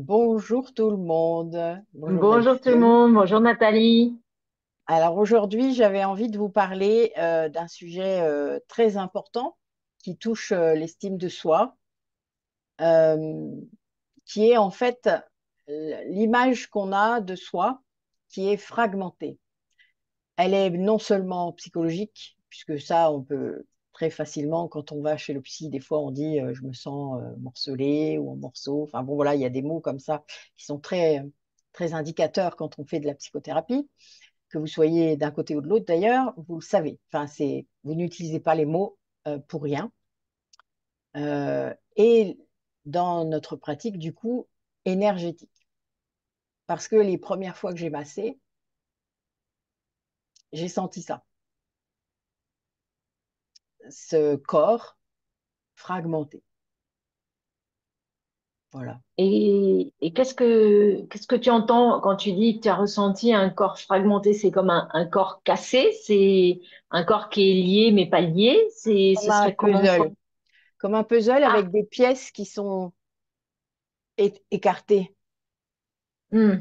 Bonjour tout le monde. Bonjour Bonjour tout le Delphine. monde, bonjour Nathalie. Alors aujourd'hui, j'avais envie de vous parler d'un sujet très important qui touche l'estime de soi, euh, qui est en fait l'image qu'on a de soi qui est fragmentée. Elle est non seulement psychologique, puisque ça, on peut très facilement, quand on va chez le psy, des fois on dit je me sens morcelé ou en morceaux. Enfin bon, voilà, il y a des mots comme ça qui sont très indicateurs quand on fait de la psychothérapie. Que vous soyez d'un côté ou de l'autre d'ailleurs, vous le savez. Enfin, vous n'utilisez pas les mots pour rien. Et dans notre pratique, du coup, énergétique. Parce que les premières fois que j'ai massé, j'ai senti ça. Ce corps fragmenté. Voilà. Et qu'est-ce que tu entends quand tu dis que tu as ressenti un corps fragmenté? C'est comme un corps cassé, c'est un corps qui est lié mais pas lié. Comme Ce un serait comment quoi? puzzle. Comme un puzzle Ah, avec des pièces qui sont écartées. hmm,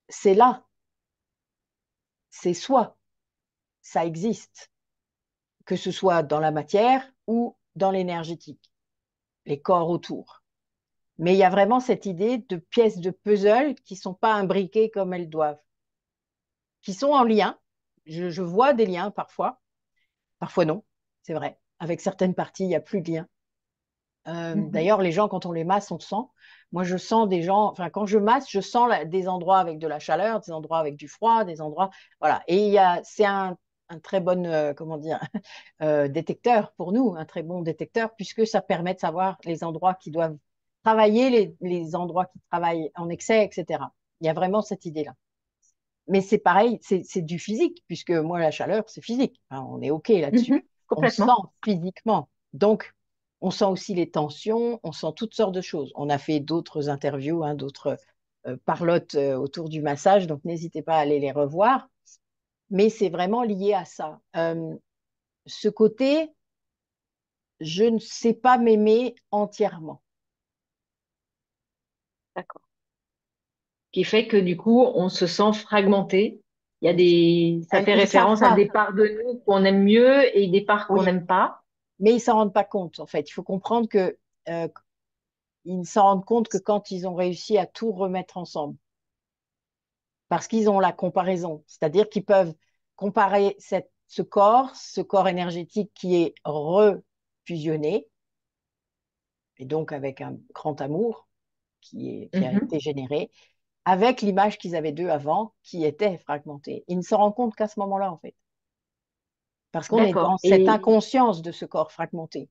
C'est là, c'est soi, ça existe, que ce soit dans la matière ou dans l'énergétique, les corps autour. Mais il y a vraiment cette idée de pièces de puzzle qui ne sont pas imbriquées comme elles doivent, qui sont en lien. Je vois des liens parfois, parfois non, c'est vrai. Avec certaines parties, il n'y a plus de lien. mhm. D'ailleurs, les gens, quand on les masse, on sent. Moi, je sens des gens, enfin, quand je masse, je sens des endroits avec de la chaleur, des endroits avec du froid, des endroits. Voilà. Et c'est un très bon, comment dire, détecteur pour nous, un très bon détecteur, puisque ça permet de savoir les endroits qui doivent travailler, les endroits qui travaillent en excès, etc. Il y a vraiment cette idée-là. Mais c'est pareil, c'est du physique, puisque moi, la chaleur, c'est physique. Enfin, on est OK là-dessus. Mhm, On sent complètement. physiquement. Donc, on sent aussi les tensions, on sent toutes sortes de choses. On a fait d'autres interviews, hein, d'autres parlottes autour du massage, donc n'hésitez pas à aller les revoir. Mais c'est vraiment lié à ça. Ce côté, je ne sais pas m'aimer entièrement. D'accord. Qui fait que du coup, on se sent fragmenté. Ça fait Ils ne savent référence à pas, des parts de nous qu'on aime mieux et des parts qu'on oui, n'aime pas. mais ils ne s'en rendent pas compte, en fait. Il faut comprendre que euh, ils ne s'en rendent compte que quand ils ont réussi à tout remettre ensemble. Parce qu'ils ont la comparaison. C'est-à-dire qu'ils peuvent comparer ce corps énergétique qui est refusionné, et donc avec un grand amour qui a Mhm. été généré, avec l'image qu'ils avaient d'eux avant, qui était fragmentée. Ils ne se rendent compte qu'à ce moment-là, en fait. Parce qu'on est dans D'accord. cette inconscience de ce corps fragmenté.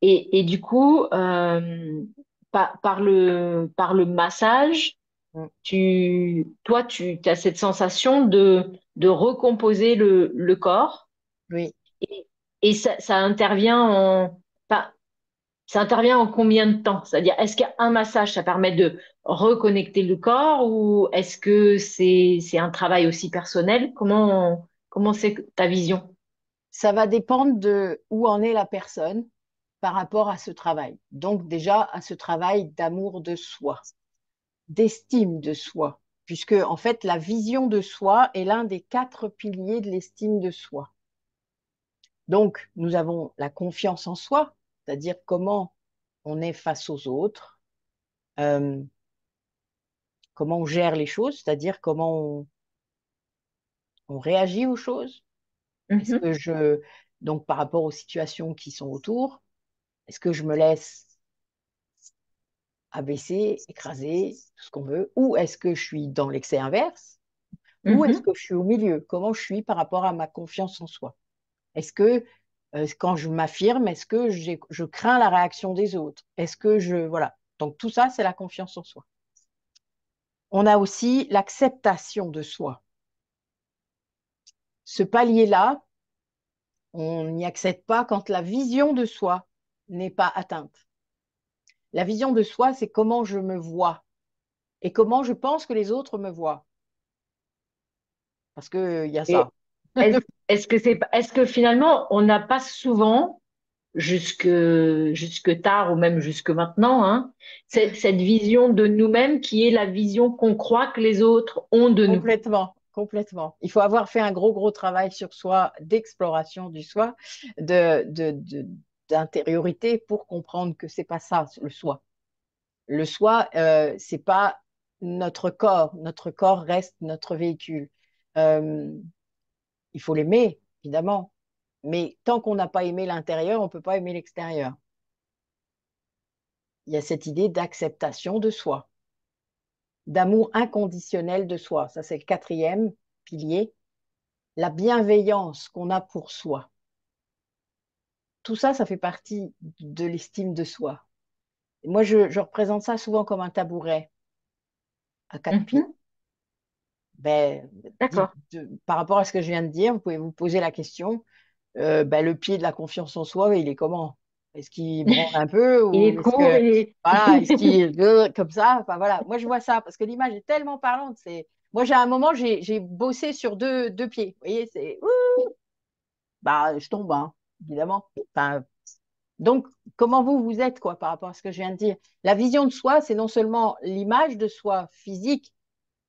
Et du coup, par le massage, Mm. toi, tu as cette sensation de recomposer le corps Oui. et, et ça intervient enfin, ça intervient en combien de temps? C'est-à-dire, est-ce qu'un massage, ça permet de reconnecter le corps ou est-ce que c'est un travail aussi personnel? Comment c'est ta vision? Ça va dépendre de où en est la personne par rapport à ce travail. Donc déjà à ce travail d'amour de soi, d'estime de soi, puisque en fait la vision de soi est l'un des quatre piliers de l'estime de soi. Donc nous avons la confiance en soi, c'est-à-dire comment on est face aux autres, euh, comment on gère les choses, c'est-à-dire on réagit aux choses. Est-ce Mhm, que donc par rapport aux situations qui sont autour, est-ce que je me laisse abaisser, écraser, tout ce qu'on veut, ou est-ce que je suis dans l'excès inverse, ou est-ce mhm. que je suis au milieu? Comment je suis par rapport à ma confiance en soi? Est-ce que quand je m'affirme, est-ce que je crains la réaction des autres? Est-ce que je... Voilà. Donc tout ça, c'est la confiance en soi. On a aussi l'acceptation de soi. Ce palier-là, on n'y accède pas quand la vision de soi n'est pas atteinte. La vision de soi, c'est comment je me vois et comment je pense que les autres me voient. Parce qu'il y a ça. Et est-ce que finalement, on n'a pas souvent jusque tard ou même jusque maintenant, hein, cette vision de nous-mêmes qui est la vision qu'on croit que les autres ont de nous. Complètement, complètement. Il faut avoir fait un gros, gros travail sur soi, d'exploration du soi, d'intériorité pour comprendre que c'est pas ça, le soi. Le soi, c'est pas notre corps. Notre corps reste notre véhicule. Euh, il faut l'aimer, évidemment. Mais tant qu'on n'a pas aimé l'intérieur, on ne peut pas aimer l'extérieur. Il y a cette idée d'acceptation de soi, d'amour inconditionnel de soi. Ça, c'est le quatrième pilier. La bienveillance qu'on a pour soi. Tout ça, ça fait partie de l'estime de soi. Et moi, je représente ça souvent comme un tabouret à quatre pieds. Mhm, Ben, d'accord. par rapport à ce que je viens de dire, vous pouvez vous poser la question, ben, le pied de la confiance en soi, il est comment? Est-ce qu'il branle un peu Il est ou est-ce court que, et voilà, est-ce qu'il comme ça? Enfin, voilà, moi, je vois ça parce que l'image est tellement parlante. Moi, j'ai à un moment, j'ai bossé sur deux pieds. Vous voyez, bah, je tombe, hein, évidemment. Enfin, donc, comment vous êtes, quoi, par rapport à ce que je viens de dire? La vision de soi, c'est non seulement l'image de soi physique,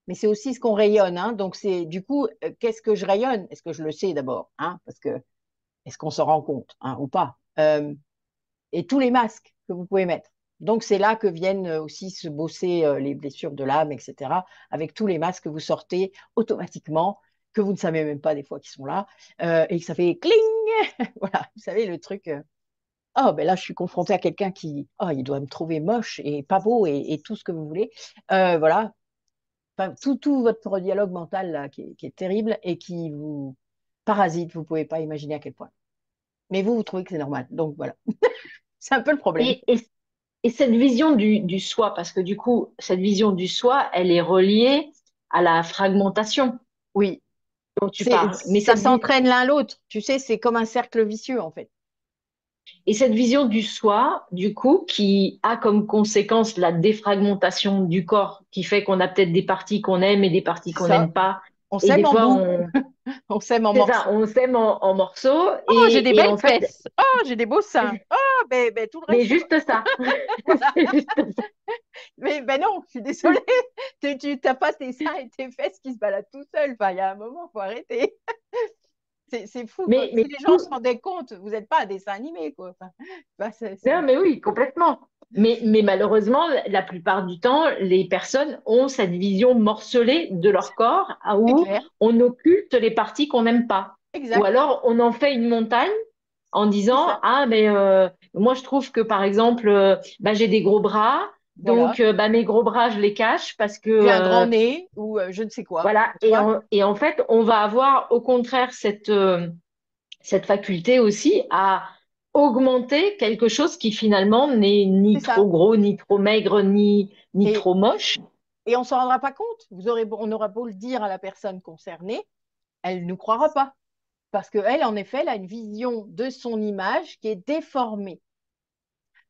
mais c'est aussi ce qu'on rayonne, hein. Donc, c'est du coup, qu'est-ce que je rayonne? Est-ce que je le sais d'abord, hein? Parce que est-ce qu'on s'en rend compte, hein, ou pas? Et tous les masques que vous pouvez mettre. Donc, c'est là que viennent aussi se bosser les blessures de l'âme, etc., avec tous les masques que vous sortez automatiquement, que vous ne savez même pas des fois qu'ils sont là, et que ça fait cling. Voilà, vous savez, le truc. Oh, ben là, je suis confrontée à quelqu'un qui, oh, il doit me trouver moche et pas beau et tout ce que vous voulez. Voilà, enfin, tout votre dialogue mental là, qui est terrible et qui vous parasite, vous ne pouvez pas imaginer à quel point. Mais vous trouvez que c'est normal. Donc voilà, c'est un peu le problème. Et, et, et cette vision du soi, parce que du coup, cette vision du soi, elle est reliée à la fragmentation Oui, dont tu parles. ça s'entraîne l'un l'autre. Tu sais, c'est comme un cercle vicieux en fait. Et cette vision du soi, du coup, qui a comme conséquence la défragmentation du corps, qui fait qu'on a peut-être des parties qu'on aime et des parties C'est qu'on ça. n'aime pas. On Et s'aime des en fois, bout, on s'aime en c'est ça, morceaux. on s'aime en morceaux. Oh, j'ai des Et belles en fait, fesses. Oh, j'ai des beaux seins. Oh, ben, tout le mais reste, c'est pas. juste ça. Voilà. C'est juste ça. Mais ben non, je suis désolée. Tu n'as pas tes seins et tes fesses qui se baladent tout seuls. Enfin, il y a un moment, il faut arrêter. C'est fou, quoi. Mais Si les gens se tout, rendaient compte, vous n'êtes pas un dessin animé, quoi. Enfin, bah, non, mais oui, complètement. Mais malheureusement, la plupart du temps, les personnes ont cette vision morcelée de leur corps c'est où clair. on occulte les parties qu'on n'aime pas. Ou Exact. alors, on en fait une montagne en C'est disant, ça. ah, mais moi, je trouve que, par exemple, bah, j'ai des gros bras, Voilà. donc bah, mes gros bras, je les cache parce que, J'ai un grand nez ou je ne sais quoi. voilà. Tu vois? Et en fait, on va avoir au contraire cette faculté aussi à augmenter quelque chose qui finalement n'est C'est ni trop ça. gros, ni trop maigre, ni Et, trop moche. et on ne s'en rendra pas compte. On aura beau le dire à la personne concernée, elle ne nous croira pas. Parce qu'elle, en effet, elle a une vision de son image qui est déformée.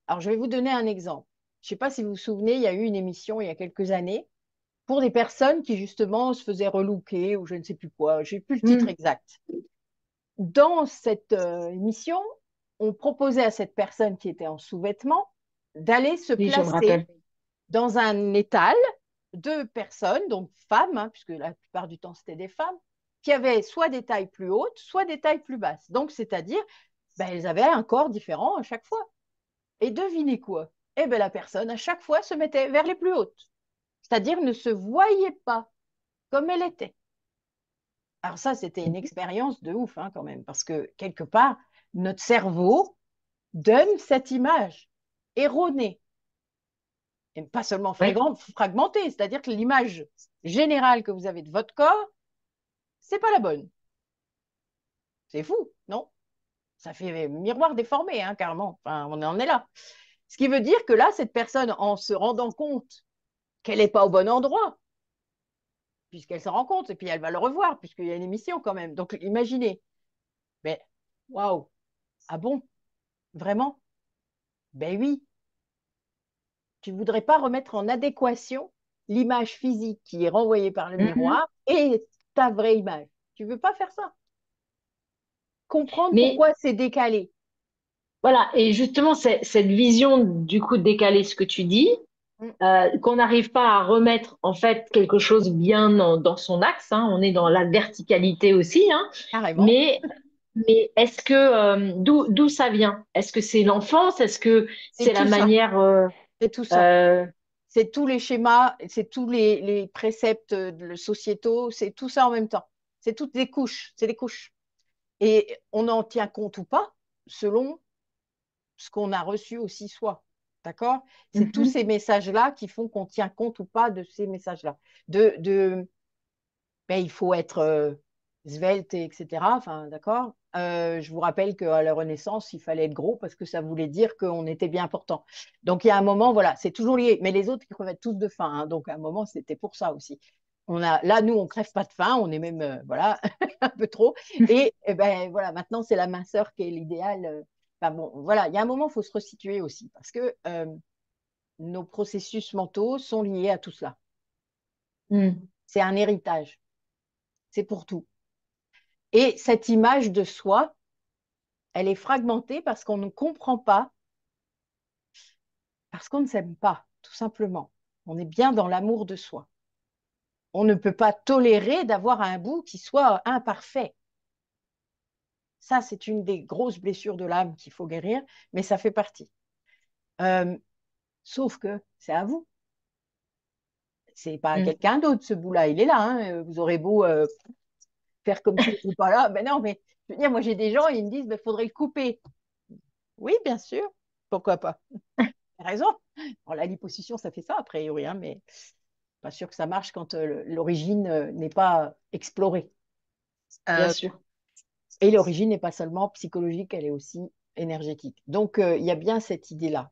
Alors, je vais vous donner un exemple. Je ne sais pas si vous vous souvenez, il y a eu une émission il y a quelques années pour des personnes qui, justement, se faisaient relooker ou je ne sais plus quoi. Je n'ai plus le titre Hmm. exact. Dans cette émission, on proposait à cette personne qui était en sous-vêtements d'aller se Oui, je me placer rappelle. dans un étal de personnes, donc femmes, hein, puisque la plupart du temps c'était des femmes, qui avaient soit des tailles plus hautes, soit des tailles plus basses. Donc, c'est-à-dire, ben, elles avaient un corps différent à chaque fois. Et devinez quoi? Eh bien, la personne, à chaque fois, se mettait vers les plus hautes. C'est-à-dire ne se voyait pas comme elle était. Alors ça, c'était une expérience de ouf, hein, quand même, parce que quelque part, notre cerveau donne cette image erronée, et pas seulement Oui. fragmentée, c'est-à-dire que l'image générale que vous avez de votre corps, c'est pas la bonne. C'est fou, non? Ça fait miroir déformé, hein, carrément. Enfin, on en est là. Ce qui veut dire que là, cette personne, en se rendant compte qu'elle n'est pas au bon endroit, puisqu'elle s'en rend compte, et puis elle va le revoir, puisqu'il y a une émission quand même. Donc, imaginez. Mais, waouh, ah bon? Vraiment? Ben oui. Tu ne voudrais pas remettre en adéquation l'image physique qui est renvoyée par le Mhm. miroir et ta vraie image. Tu ne veux pas faire ça. Comprendre Mais pourquoi c'est décalé. Voilà, et justement, cette vision du coup décalée, ce que tu dis, Mm. qu'on n'arrive pas à remettre en fait quelque chose bien dans son axe, hein, on est dans la verticalité aussi, hein, Carrément. mais, mais est-ce que d'où ça vient? Est-ce que c'est l'enfance? Est-ce que C'est c'est la tout ça. manière C'est tout ça. euh, C'est tous les schémas, c'est tous les préceptes sociétaux, c'est tout ça en même temps. C'est toutes des couches, c'est des couches. Et on en tient compte ou pas, selon ce qu'on a reçu aussi soi. D'accord? C'est tous mhm, ces messages-là qui font qu'on tient compte ou pas de ces messages-là. Ben, il faut être svelte, etc. Enfin, d'accord? Je vous rappelle qu'à la Renaissance, il fallait être gros parce que ça voulait dire qu'on était bien portant. Donc, il y a un moment, voilà, c'est toujours lié. Mais les autres, ils crevaient tous de faim, hein. Donc, à un moment, c'était pour ça aussi. Là, nous, on crève pas de faim, on est même, voilà, un peu trop. Et ben, voilà, maintenant, c'est la minceur qui est l'idéal. Enfin, bon, voilà, il y a un moment, il faut se resituer aussi parce que nos processus mentaux sont liés à tout cela. mm, C'est un héritage, c'est pour tout. Et cette image de soi, elle est fragmentée parce qu'on ne comprend pas, parce qu'on ne s'aime pas, tout simplement. On est bien dans l'amour de soi. On ne peut pas tolérer d'avoir un bout qui soit imparfait. Ça, c'est une des grosses blessures de l'âme qu'il faut guérir, mais ça fait partie. Euh, Sauf que c'est à vous. C'est pas à mm. quelqu'un d'autre, ce bout-là. Il est là, hein. Vous aurez beau faire comme s'il n'était pas là. Ben non, mais je veux dire, moi, j'ai des gens, ils me disent, il faudrait le couper. Oui, bien sûr. Pourquoi pas? Raison. Alors, la liposuction, ça fait ça, a priori, hein, mais pas sûr que ça marche quand l'origine n'est pas explorée. Bien Euh, sûr. et l'origine n'est pas seulement psychologique, elle est aussi énergétique. Donc, il y a bien cette idée-là.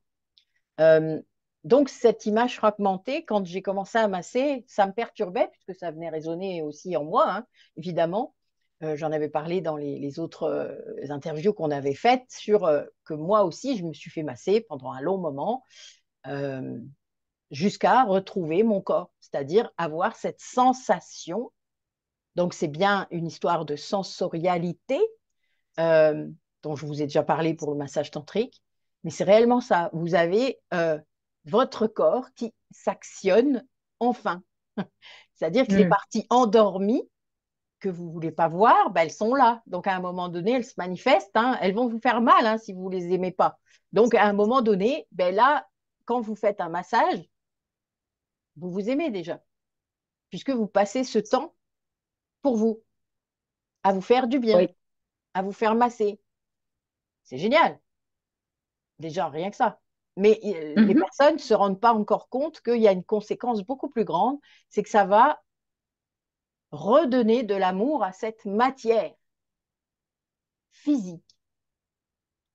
Euh, donc, cette image fragmentée, quand j'ai commencé à masser, ça me perturbait, puisque ça venait résonner aussi en moi, hein, évidemment. J'en avais parlé dans les autres interviews qu'on avait faites sur que moi aussi, je me suis fait masser pendant un long moment. Euh, Jusqu'à retrouver mon corps, c'est-à-dire avoir cette sensation. Donc, c'est bien une histoire de sensorialité euh, dont je vous ai déjà parlé pour le massage tantrique, mais c'est réellement ça. Vous avez votre corps qui s'actionne enfin. C'est-à-dire que les Mm, parties endormies que vous ne voulez pas voir, ben, elles sont là. Donc, à un moment donné, elles se manifestent. Hein. Elles vont vous faire mal hein, si vous ne les aimez pas. Donc, à un moment donné, ben, là, quand vous faites un massage, vous vous aimez déjà, puisque vous passez ce temps pour vous, à vous faire du bien, oui. à vous faire masser. C'est génial, déjà, rien que ça. Mais les Mhm. personnes ne se rendent pas encore compte qu'il y a une conséquence beaucoup plus grande, c'est que ça va redonner de l'amour à cette matière physique.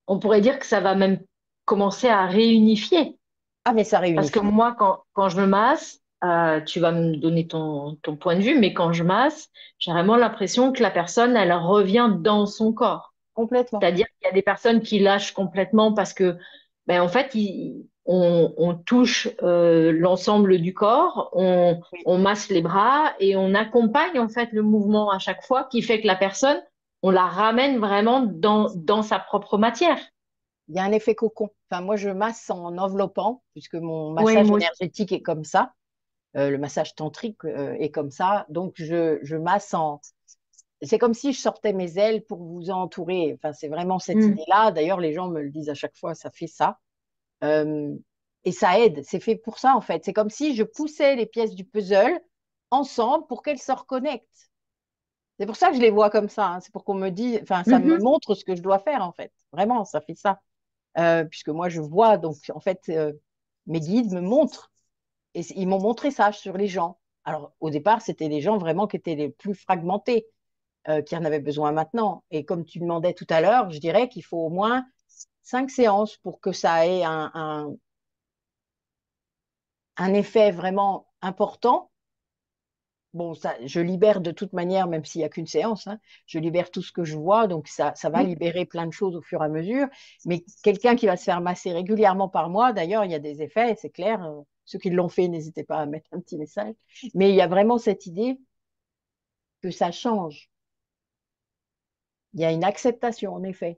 On pourrait dire que ça va même commencer à réunifier. Ah, mais ça Parce que réunifie moi, quand je me masse, tu vas me donner ton point de vue, mais quand je masse, j'ai vraiment l'impression que la personne, elle revient dans son corps. complètement. C'est-à-dire qu'il y a des personnes qui lâchent complètement parce que, ben, en fait, on touche l'ensemble du corps, Oui. on masse les bras et on accompagne en fait le mouvement à chaque fois, qui fait que la personne, on la ramène vraiment dans sa propre matière. Il y a un effet cocon. Enfin, moi, je masse en enveloppant, puisque mon Oui, massage moi aussi. énergétique est comme ça. Le massage tantrique est comme ça. Donc, je masse en. C'est comme si je sortais mes ailes pour vous entourer. Enfin, c'est vraiment cette Mm. idée-là. D'ailleurs, les gens me le disent à chaque fois, ça fait ça. Euh, et ça aide. C'est fait pour ça, en fait. C'est comme si je poussais les pièces du puzzle ensemble pour qu'elles se reconnectent. C'est pour ça que je les vois comme ça. Hein. C'est pour qu'on me dise, enfin, ça me Mhm. montre ce que je dois faire, en fait. Vraiment, ça fait ça. Puisque moi, je vois. Donc, en fait, mes guides me montrent. Et ils m'ont montré ça sur les gens. Alors, au départ, c'était les gens vraiment qui étaient les plus fragmentés, qui en avaient besoin maintenant. Et comme tu demandais tout à l'heure, je dirais qu'il faut au moins 5 séances pour que ça ait un effet vraiment important. Bon, ça, je libère de toute manière, même s'il n'y a qu'une séance, hein, je libère tout ce que je vois, donc ça va Oui. libérer plein de choses au fur et à mesure. Mais quelqu'un qui va se faire masser régulièrement par mois, d'ailleurs, il y a des effets, c'est clair. Ceux qui l'ont fait, n'hésitez pas à mettre un petit message. Mais il y a vraiment cette idée que ça change. Il y a une acceptation, en effet,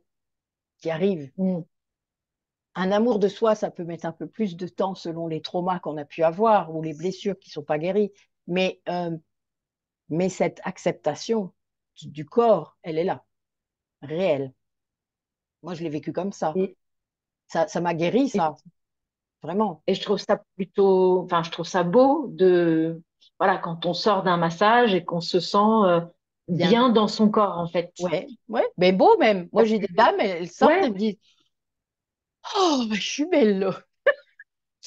qui arrive. Mm. Un amour de soi, ça peut mettre un peu plus de temps selon les traumas qu'on a pu avoir ou les blessures qui ne sont pas guéries. Mais, euh, mais cette acceptation du corps, elle est là, réelle. Moi, je l'ai vécu comme ça. Et, Ça m'a guéri, et, ça, vraiment. et je trouve ça plutôt, enfin, je trouve ça beau de, voilà, quand on sort d'un massage et qu'on se sent Bien. bien dans son corps, en fait. Ouais, ouais. Mais beau même. Moi, Parce j'ai que, des dames, elles sortent, ouais, elles me disent, oh, mais je suis belle, là.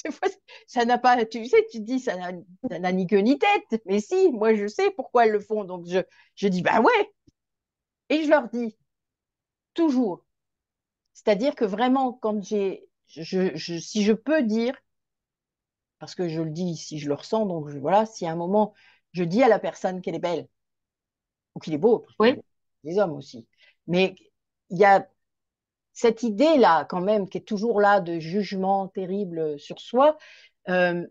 Des fois, ça n'a pas, tu sais, tu te dis, ça n'a ni queue ni tête. Mais si, moi, je sais pourquoi elles le font. Donc, je dis, bah ouais. Et je leur dis, toujours. C'est-à-dire que vraiment, quand si je peux dire, parce que je le dis si je le ressens, donc voilà, si à un moment, je dis à la personne qu'elle est belle, ou qu'il est beau, parce qu'il y a ouais, des hommes aussi. Mais il y a cette idée-là, quand même, qui est toujours là de jugement terrible sur soi, euh,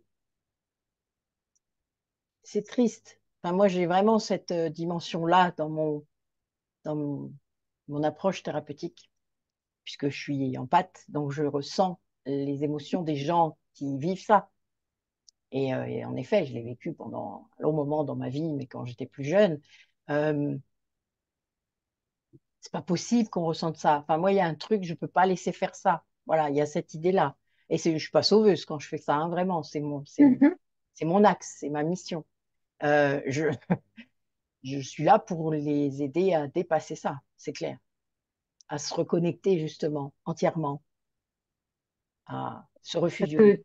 c'est triste. Enfin, moi, j'ai vraiment cette dimension-là dans mon approche thérapeutique, puisque je suis empathe, donc je ressens les émotions des gens qui vivent ça. Et en effet, je l'ai vécu pendant un long moment dans ma vie, mais quand j'étais plus jeune, euh, c'est pas possible qu'on ressente ça. Enfin, moi, il y a un truc, je peux pas laisser faire ça. Voilà, il y a cette idée-là. Et je suis pas sauveuse quand je fais ça, hein, vraiment. mhm. C'est mon axe, c'est ma mission. Euh, je, je suis là pour les aider à dépasser ça, c'est clair, à se reconnecter justement entièrement, à se Parce refusionner.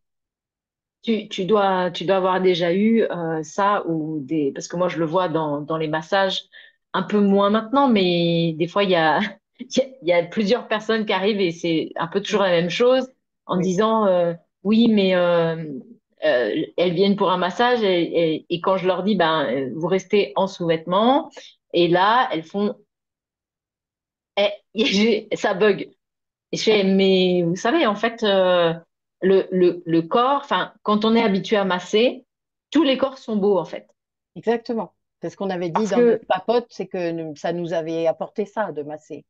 que tu dois avoir déjà eu ça ou des, parce que moi je le vois dans les massages un peu moins maintenant, mais des fois il y a, il y a plusieurs personnes qui arrivent et c'est un peu toujours Mm. la même chose en Oui, disant oui, mais elles viennent pour un massage et quand je leur dis ben vous restez en sous-vêtements et là elles font ça bug. Et je fais, mais vous savez, en fait, le corps, enfin, quand on est habitué à masser, tous les corps sont beaux, en fait. exactement. C'est ce qu'on avait dit Parce dans notre que papote, c'est que ça nous avait apporté ça de masser.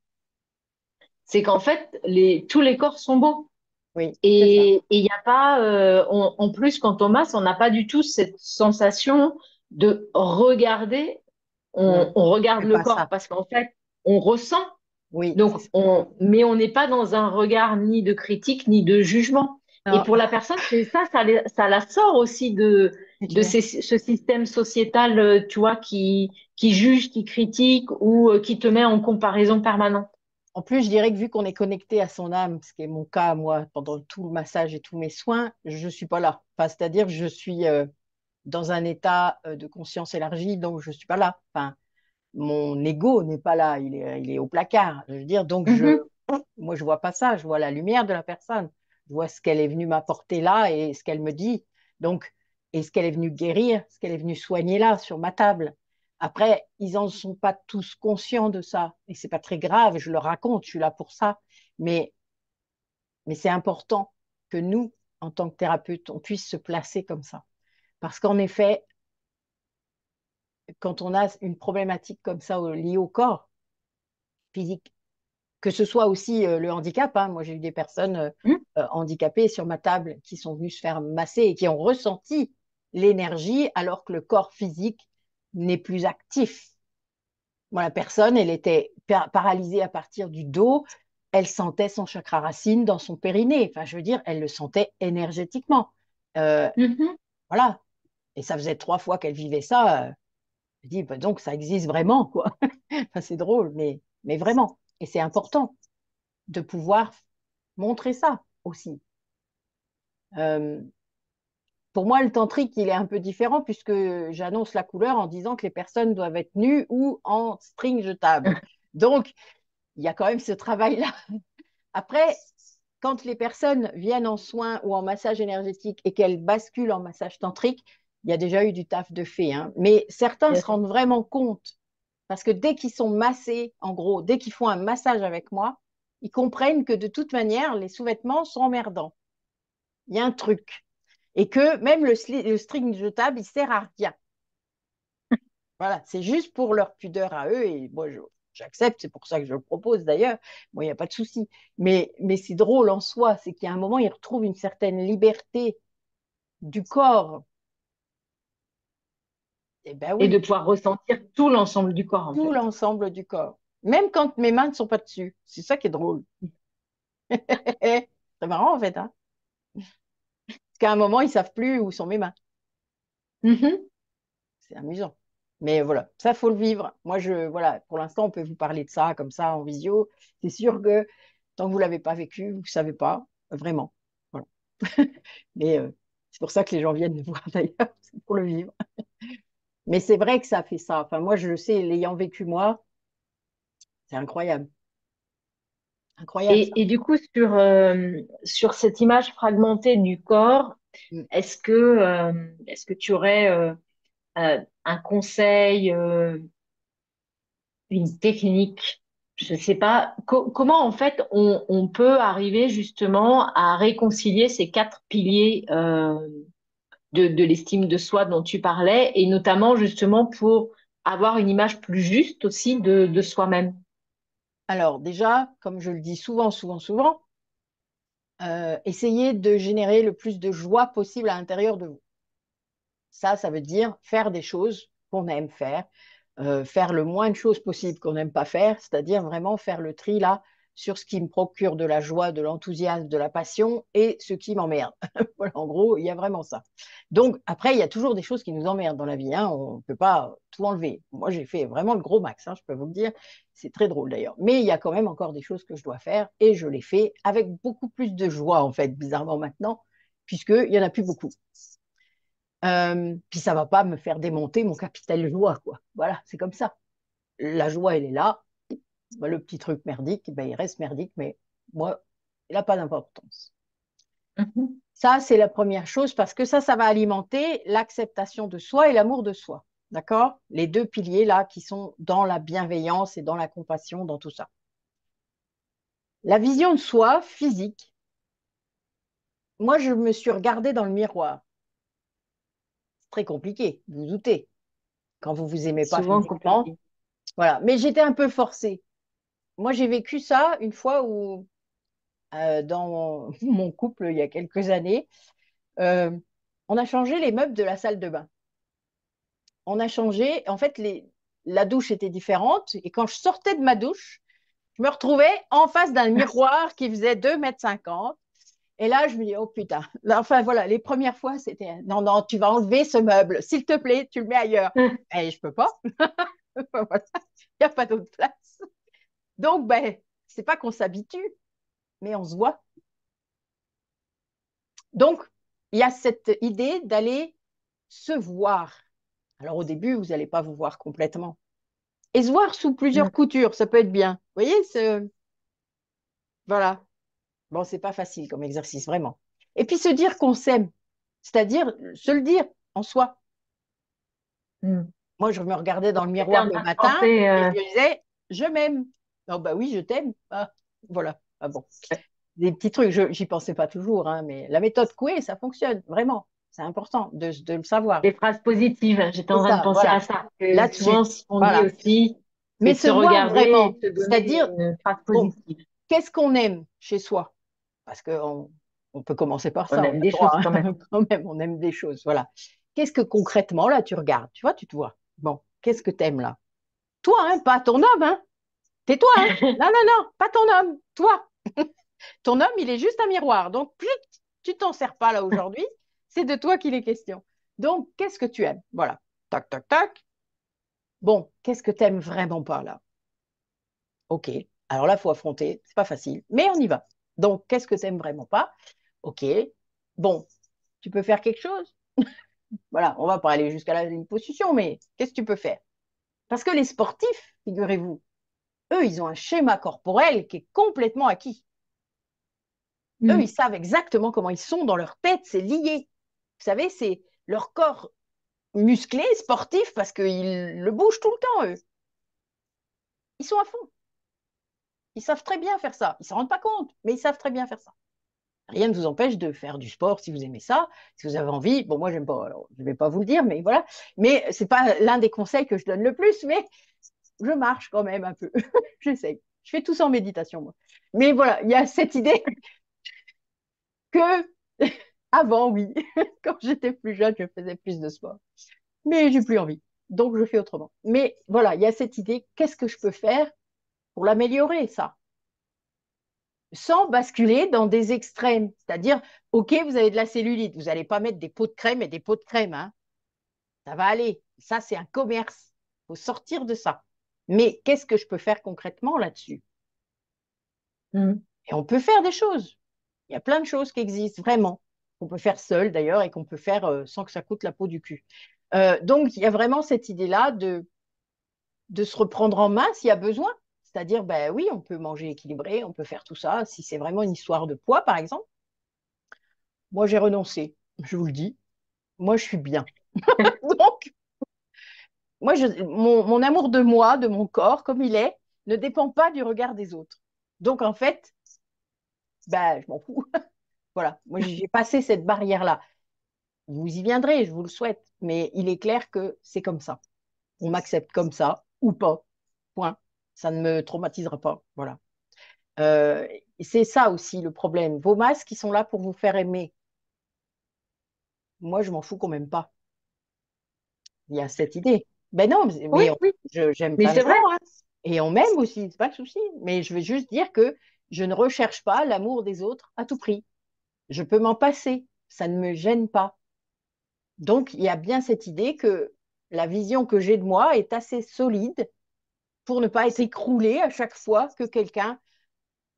c'est qu'en fait, tous les corps sont beaux. Oui, c'est ça. Et il n'y a pas, en plus, quand on masse, on n'a pas du tout cette sensation de regarder, Non, on regarde c'est le pas corps ça. parce qu'en fait, on ressent. Oui, c'est Donc, ça. mais on n'est pas dans un regard ni de critique ni de jugement. Et Non, pour la personne, c'est ça, ça la sort aussi c'est de clair. ce système sociétal, tu vois, qui juge, qui critique ou qui te met en comparaison permanente. En plus, je dirais que vu qu'on est connecté à son âme, ce qui est mon cas, moi, pendant tout le massage et tous mes soins, je ne suis pas là. Enfin, c'est-à-dire que je suis dans un état de conscience élargie, donc je ne suis pas là. Enfin, mon ego n'est pas là, il est au placard. Je veux dire, donc Mhm, moi, je vois pas ça, je vois la lumière de la personne. Je vois ce qu'elle est venue m'apporter là et ce qu'elle me dit. Donc, et ce qu'elle est venue guérir, ce qu'elle est venue soigner là, sur ma table. Après, ils en sont pas tous conscients de ça. Et c'est pas très grave, je le raconte, je suis là pour ça. Mais, mais c'est important que nous, en tant que thérapeutes, on puisse se placer comme ça. Parce qu'en effet, quand on a une problématique comme ça liée au corps physique, que ce soit aussi le handicap, hein. Moi, j'ai eu des personnes mhm, handicapées sur ma table qui sont venues se faire masser et qui ont ressenti l'énergie alors que le corps physique n'est plus actif. Moi, la personne, elle était paralysée à partir du dos. Elle sentait son chakra racine dans son périnée. Enfin, je veux dire, elle le sentait énergétiquement. Euh, mhm. voilà. Et ça faisait 3 fois qu'elle vivait ça. Je dis, bah, donc ça existe vraiment, quoi. Enfin, c'est drôle, mais vraiment. Et c'est important de pouvoir montrer ça aussi. Euh, pour moi, le tantrique, il est un peu différent puisque j'annonce la couleur en disant que les personnes doivent être nues ou en string jetable. Donc, il y a quand même ce travail-là. Après, quand les personnes viennent en soins ou en massage énergétique et qu'elles basculent en massage tantrique, il y a déjà eu du taf de fait, hein. Mais certains Bien se sûr. rendent vraiment compte parce que dès qu'ils sont massés, en gros, dès qu'ils font un massage avec moi, ils comprennent que de toute manière, les sous-vêtements sont emmerdants. Il y a un truc. Et que même le string jetable, il sert à rien. Voilà, c'est juste pour leur pudeur à eux. Et moi, j'accepte, c'est pour ça que je le propose d'ailleurs. Moi, il n'y a pas de souci. Mais c'est drôle en soi, c'est qu'il y a un moment, il retrouve une certaine liberté du corps. Eh ben Et de oui, pouvoir ressentir tout l'ensemble du corps, en tout fait. l'ensemble du corps. Même quand mes mains ne sont pas dessus. C'est ça qui est drôle. C'est marrant en fait, hein? Parce qu'à un moment, ils savent plus où sont mes mains. Mhm. C'est amusant. Mais voilà, ça, faut le vivre. Moi, voilà, pour l'instant, on peut vous parler de ça comme ça en visio. C'est sûr que tant que vous l'avez pas vécu, vous ne savez pas vraiment. Voilà. Mais c'est pour ça que les gens viennent me voir d'ailleurs, c'est pour le vivre. Mais c'est vrai que ça fait ça. Enfin, moi, je le sais, l'ayant vécu moi, c'est incroyable. Incroyable ça. Et du coup, sur cette image fragmentée du corps, Mm. est-ce que tu aurais un conseil, une technique, je ne sais pas, comment en fait on peut arriver justement à réconcilier ces quatre piliers de l'estime de soi dont tu parlais, et notamment justement pour avoir une image plus juste aussi de soi-même. Alors déjà, comme je le dis souvent, souvent, souvent, essayez de générer le plus de joie possible à l'intérieur de vous. Ça veut dire faire des choses qu'on aime faire, faire le moins de choses possible qu'on n'aime pas faire, c'est-à-dire vraiment faire le tri là sur ce qui me procure de la joie, de l'enthousiasme, de la passion et ce qui m'emmerde. Voilà, en gros, il y a vraiment ça. Donc après, il y a toujours des choses qui nous emmerdent dans la vie, hein, on ne peut pas tout enlever. Moi, j'ai fait vraiment le gros max, hein, je peux vous le dire. C'est très drôle d'ailleurs. Mais il y a quand même encore des choses que je dois faire et je les fais avec beaucoup plus de joie en fait, bizarrement maintenant, puisqu'il n'y en a plus beaucoup. Puis ça va pas me faire démonter mon capital joie, quoi. Voilà, c'est comme ça. La joie, elle est là. Ben, le petit truc merdique, ben, il reste merdique, mais moi, il n'a pas d'importance. Mhm. Ça, c'est la première chose parce que ça va alimenter l'acceptation de soi et l'amour de soi. D'accord? Les deux piliers là qui sont dans la bienveillance et dans la compassion, dans tout ça. La vision de soi physique. Moi, je me suis regardée dans le miroir. C'est très compliqué, vous vous doutez, quand vous vous aimez pas Souvent physiquement. compliqué. Voilà, mais j'étais un peu forcée. Moi, j'ai vécu ça une fois où, dans mon couple, il y a quelques années, euh, on a changé les meubles de la salle de bain. On a changé, en fait, la douche était différente. Et quand je sortais de ma douche, je me retrouvais en face d'un miroir qui faisait 2,50 m. Et là, je me dis, oh putain. Enfin, voilà, les premières fois, c'était, non, non, tu vas enlever ce meuble. S'il te plaît, tu le mets ailleurs. Et je peux pas. Voilà. Il n'y a pas d'autre place. Donc, ben, c'est pas qu'on s'habitue, mais on se voit. Donc, il y a cette idée d'aller se voir. Alors, au début, vous n'allez pas vous voir complètement. Et se voir sous plusieurs coutures, ça peut être bien. Vous voyez, voilà. Bon, c'est pas facile comme exercice, vraiment. Et puis se dire qu'on s'aime, c'est-à-dire se le dire en soi. Mm. Moi, je me regardais dans le J'étais miroir en le train de matin penser, et je me disais, je m'aime. Oh, bah oui, je t'aime. Ah, voilà. Ah bon. Des petits trucs, j'y pensais pas toujours, hein, mais la méthode Coué, ça fonctionne, vraiment. C'est important de le savoir. des phrases positives. J'étais C'est en train de ça, penser à voilà. ça. Que souvent, Là-dessus. ce qu'on dit Voilà. aussi, c'est Mais de se se voir regarder et vraiment, de se donner c'est-à-dire, une phrase bon, positive. qu'est-ce qu'on aime chez soi? Parce qu'on on peut commencer par On ça, on aime a le des droit, choses quand même. hein, quand même, on aime des choses, voilà. Qu'est-ce que concrètement, là, tu regardes? Tu vois, tu te vois. Bon, qu'est-ce que t'aimes là? Toi, hein, pas ton homme, hein? Tais-toi, hein? Non, non, non, pas ton homme, toi. Ton homme, il est juste un miroir. Donc, plus tu t'en sers pas là aujourd'hui, c'est de toi qu'il est question. Donc, qu'est-ce que tu aimes? Voilà. Tac, tac, tac. Bon, qu'est-ce que tu aimes vraiment pas là? Ok. Alors là, il faut affronter. C'est pas facile, mais on y va. Donc, qu'est-ce que tu aimes vraiment pas? Ok. Bon, tu peux faire quelque chose? Voilà, on va pas aller jusqu'à la liposuction, mais qu'est-ce que tu peux faire? Parce que les sportifs, figurez-vous, eux, ils ont un schéma corporel qui est complètement acquis. Eux, ils Mm. savent exactement comment ils sont dans leur tête, c'est lié. Vous savez, c'est leur corps musclé, sportif, parce qu'ils le bougent tout le temps, eux. Ils sont à fond. Ils savent très bien faire ça. Ils ne s'en rendent pas compte, mais ils savent très bien faire ça. Rien ne vous empêche de faire du sport si vous aimez ça, si vous avez envie. Bon, moi, j'aime pas, alors je ne vais pas vous le dire, mais voilà. Mais ce n'est pas l'un des conseils que je donne le plus, mais je marche quand même un peu. J'essaye. Je fais tout ça en méditation, moi. Mais voilà, il y a cette idée que avant, oui, quand j'étais plus jeune, je faisais plus de sport. Mais j'ai plus envie. Donc, je fais autrement. Mais voilà, il y a cette idée, qu'est-ce que je peux faire pour l'améliorer, ça? Sans basculer dans des extrêmes. C'est-à-dire, OK, vous avez de la cellulite, vous n'allez pas mettre des pots de crème et des pots de crème, hein. Ça va aller. Ça, c'est un commerce. Il faut sortir de ça. Mais qu'est-ce que je peux faire concrètement là-dessus? Mm. Et on peut faire des choses. Il y a plein de choses qui existent vraiment, qu'on peut faire seul d'ailleurs et qu'on peut faire sans que ça coûte la peau du cul. Donc, il y a vraiment cette idée-là de se reprendre en main s'il y a besoin. C'est-à-dire, ben oui, on peut manger équilibré, on peut faire tout ça. Si c'est vraiment une histoire de poids, par exemple, moi, j'ai renoncé. Je vous le dis. Moi, je suis bien. Donc, moi, mon amour de moi, de mon corps, comme il est, ne dépend pas du regard des autres. Donc, en fait, ben, je m'en fous. Voilà. Moi, j'ai passé cette barrière-là. Vous y viendrez, je vous le souhaite. Mais il est clair que c'est comme ça. On m'accepte comme ça ou pas. Point. Ça ne me traumatisera pas. Voilà. Euh, c'est ça aussi le problème. Vos masques, ils sont là pour vous faire aimer. Moi, je m'en fous qu'on m'aime pas. Il y a cette idée. Ben non, Oui, mais oui, j'aime mais plein de c'est gens, vrai. hein. Et on m'aime aussi, c'est pas le souci. Mais je vais juste dire que je ne recherche pas l'amour des autres à tout prix. Je peux m'en passer. Ça ne me gêne pas. Donc, il y a bien cette idée que la vision que j'ai de moi est assez solide pour ne pas être écroulée à chaque fois que quelqu'un,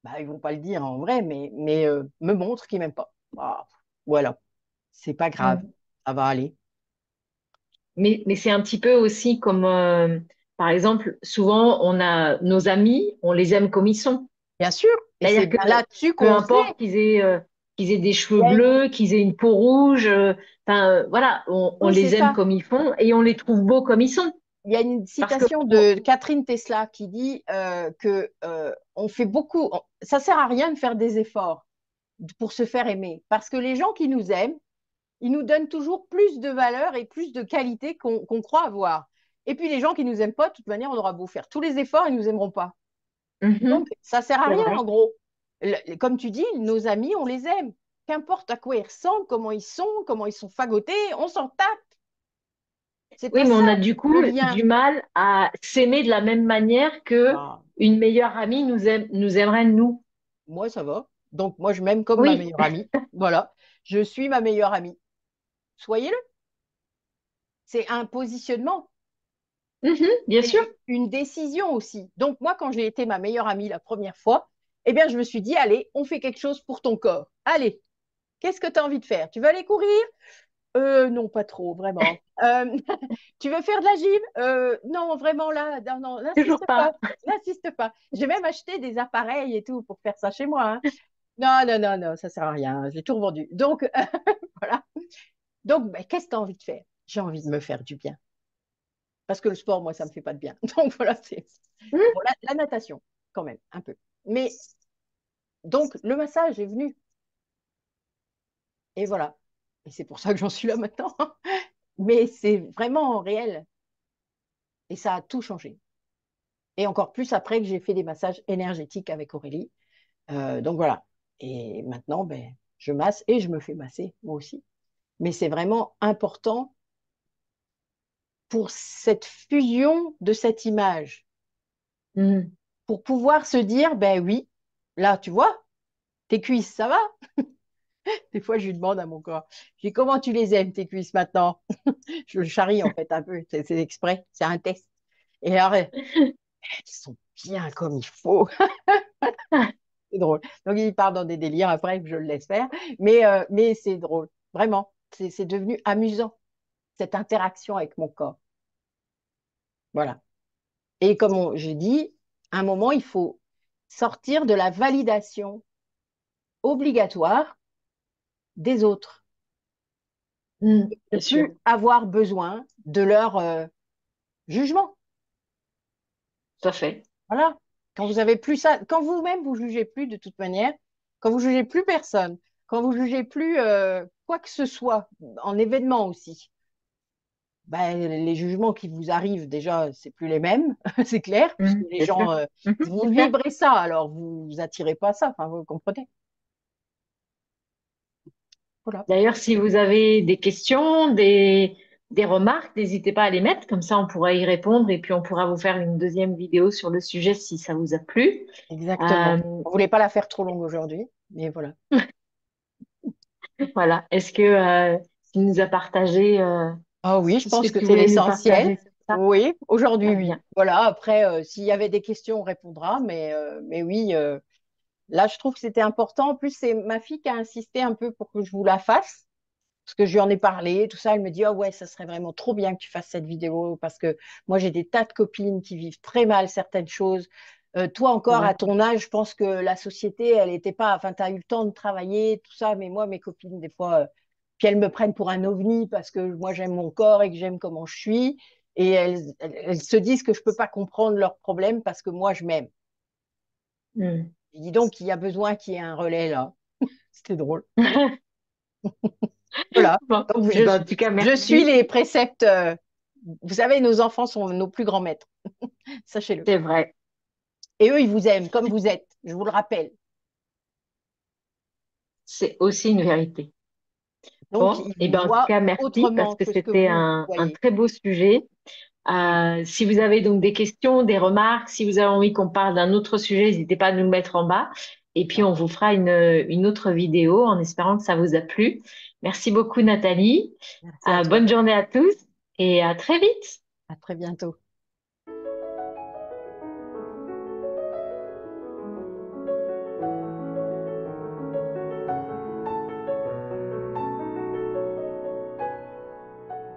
bah, ils vont pas le dire en vrai, mais me montre qu'il m'aime pas. Ah, voilà, c'est pas grave, Mm. ça va aller. Mais c'est un petit peu aussi comme, par exemple, souvent, on a nos amis, on les aime comme ils sont. Bien sûr, et c'est C'est-à-dire que bien là-dessus peu qu'on sait. importe qu'ils aient des Il cheveux y a une- bleus, qu'ils aient une peau rouge, enfin, voilà, on Oui, c'est les aime ça. comme ils font et on les trouve beaux comme ils sont. Il y a une Parce que, citation de Catherine Tesla qui dit que on fait beaucoup. Ça sert à rien de faire des efforts pour se faire aimer, parce que les gens qui nous aiment, ils nous donnent toujours plus de valeur et plus de qualité qu'on croit avoir. Et puis les gens qui nous aiment pas, de toute manière, on aura beau faire tous les efforts, ils nous aimeront pas. Donc Mhm, ça sert à c'est rien vrai. en gros. Comme tu dis, nos amis, on les aime. Qu'importe à quoi ils ressemblent, comment ils sont fagotés, on s'en tape. C'est Oui, pas mais ça on a du coup le lien. du mal à s'aimer de la même manière que Ah, une meilleure amie nous aimerait nous. moi, ça va. Donc moi, je m'aime comme ma Oui, meilleure amie. Voilà. Je suis ma meilleure amie. Soyez-le. C'est un positionnement. mhm, bien sûr. C'est une décision aussi. Donc, moi, quand j'ai été ma meilleure amie la première fois, eh bien, je me suis dit, allez, on fait quelque chose pour ton corps. Allez, qu'est-ce que tu as envie de faire? Tu veux aller courir? Non, pas trop, vraiment. Tu veux faire de la gym? Non, vraiment, là, non, non, Toujours n'insiste pas. pas. N'insiste pas. J'ai même acheté des appareils et tout pour faire ça chez moi, hein. Non, non, non, non, ça sert à rien. J'ai tout revendu. Donc, voilà. Donc, ben, qu'est-ce que tu as envie de faire? J'ai envie de me faire du bien. Parce que le sport, moi, ça ne me fait pas de bien. Donc, voilà, c'est. Mhm, Bon, la natation, quand même, un peu. Mais donc, le massage est venu. Et voilà. Et c'est pour ça que j'en suis là maintenant. Mais c'est vraiment réel. Et ça a tout changé. Et encore plus après que j'ai fait des massages énergétiques avec Aurélie. Donc voilà. Et maintenant, ben, je masse et je me fais masser, moi aussi. Mais c'est vraiment important pour cette fusion de cette image. mhm. Pour pouvoir se dire, ben oui, là, tu vois, tes cuisses, ça va? Des fois, je lui demande à mon corps, je dis, comment tu les aimes, tes cuisses, maintenant? Je le charrie, en fait, un peu. C'est exprès. C'est un test. Et alors, elles sont bien comme il faut. C'est drôle. Donc, il part dans des délires après que je le laisse faire. Mais c'est drôle. Vraiment. C'est devenu amusant, cette interaction avec mon corps. Voilà. Et comme j'ai dit, à un moment, il faut sortir de la validation obligatoire des autres. Mhm, Ne c'est sûr. plus avoir besoin de leur jugement. Tout à fait. Voilà. Quand vous avez plus ça, quand vous-même vous jugez plus de toute manière, quand vous jugez plus personne, quand vous jugez plus quoi que ce soit, en événement aussi, ben, les jugements qui vous arrivent, déjà, c'est plus les mêmes, c'est clair, puisque les C'est sûr. gens, vous C'est sûr. vibrez ça, alors vous attirez pas ça, enfin, vous comprenez. Voilà, D'ailleurs, si vous avez des questions, des remarques, n'hésitez pas à les mettre, comme ça on pourra y répondre et puis on pourra vous faire une deuxième vidéo sur le sujet si ça vous a plu. exactement. Euh, On voulait pas la faire trop longue aujourd'hui, mais voilà. voilà. Est-ce que tu nous as partagé Ah oui, je tout ce que pense que tu c'est voulais nous l'essentiel. partager sur ça? Oui, aujourd'hui, Très bien. oui. Voilà, après, s'il y avait des questions, on répondra, mais oui, là, je trouve que c'était important. En plus, c'est ma fille qui a insisté un peu pour que je vous la fasse. Parce que je lui en ai parlé, tout ça, elle me dit, ah ouais, ça serait vraiment trop bien que tu fasses cette vidéo, parce que moi, j'ai des tas de copines qui vivent très mal certaines choses. Toi C'est encore, vrai. à ton âge, je pense que la société, elle n'était pas, enfin, tu as eu le temps de travailler, tout ça, mais moi, mes copines, des fois, puis elles me prennent pour un ovni parce que moi, j'aime mon corps et que j'aime comment je suis, et elles se disent que je ne peux pas comprendre leurs problèmes parce que moi, je m'aime. Hmm. Je dis donc, il y a besoin qu'il y ait un relais là. C'était drôle. Voilà. Bon, Donc, eh ben, en tout cas, je suis merci. les préceptes. Vous savez, nos enfants sont nos plus grands maîtres, sachez-le. C'est vrai. Et eux, ils vous aiment comme vous êtes, je vous le rappelle. C'est aussi une vérité. Donc, Bon, ils et vous ben, en tout voient cas, merci parce autrement que que ce que c'était vous un voyez. très beau sujet. Oui, Si vous avez donc des questions, des remarques, si vous avez envie qu'on parle d'un autre sujet, n'hésitez pas à nous le mettre en bas. Et puis, d'accord. on vous fera une autre vidéo en espérant que ça vous a plu. Merci beaucoup, Nathalie. Merci à toi. Bonne journée à tous et à très vite. À très bientôt.